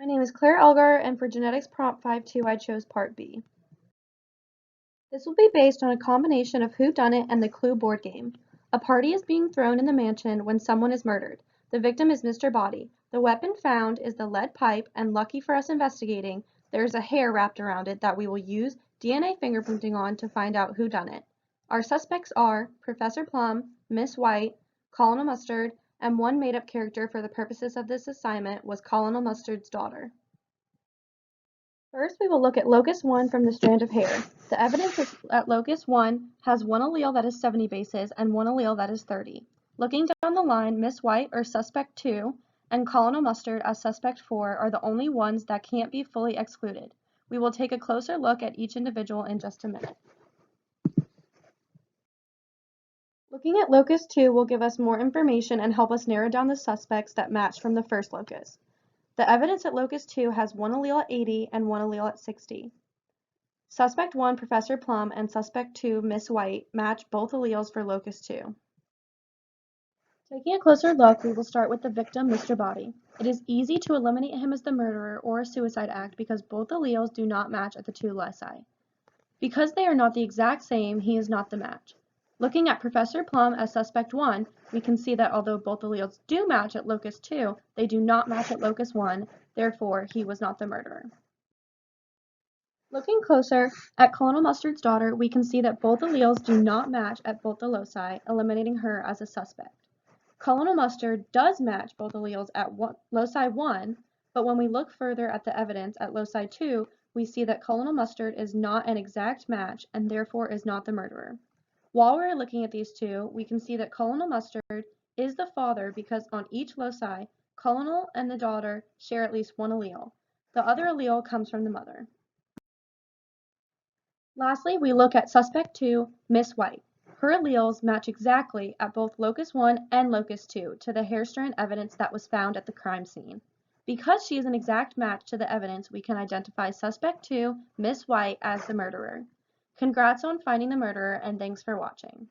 My name is Claire Elgar, and for Genetics Prompt 5.2, I chose Part B. This will be based on a combination of whodunit and the Clue board game. A party is being thrown in the mansion when someone is murdered. The victim is Mr. Body. The weapon found is the lead pipe, and lucky for us investigating, there is a hair wrapped around it that we will use DNA fingerprinting on to find out who done it. Our suspects are Professor Plum, Miss White, Colonel Mustard, and one made-up character for the purposes of this assignment was Colonel Mustard's daughter. First, we will look at locus 1 from the strand of hair. The evidence is that locus 1 has one allele that is 70 bases and one allele that is 30. Looking down the line, Miss White, or suspect 2, and Colonel Mustard as suspect 4 are the only ones that can't be fully excluded. We will take a closer look at each individual in just a minute. Looking at locus 2 will give us more information and help us narrow down the suspects that match from the first locus. The evidence at locus 2 has one allele at 80 and one allele at 60. Suspect 1, Professor Plum, and Suspect 2, Miss White, match both alleles for locus 2. Taking a closer look, we will start with the victim, Mr. Body. It is easy to eliminate him as the murderer or a suicide act because both alleles do not match at the two loci. Because they are not the exact same, he is not the match. Looking at Professor Plum as Suspect 1, we can see that although both alleles do match at locus 2, they do not match at locus 1, therefore he was not the murderer. Looking closer at Colonel Mustard's daughter, we can see that both alleles do not match at both the loci, eliminating her as a suspect. Colonel Mustard does match both alleles at loci 1, but when we look further at the evidence at loci 2, we see that Colonel Mustard is not an exact match and therefore is not the murderer. While we're looking at these two, we can see that Colonel Mustard is the father because on each loci, Colonel and the daughter share at least one allele. The other allele comes from the mother. Lastly, we look at suspect 2, Miss White. Her alleles match exactly at both locus 1 and locus 2 to the hair strand evidence that was found at the crime scene. Because she is an exact match to the evidence, we can identify suspect 2, Miss White, as the murderer. Congrats on finding the murderer, and thanks for watching.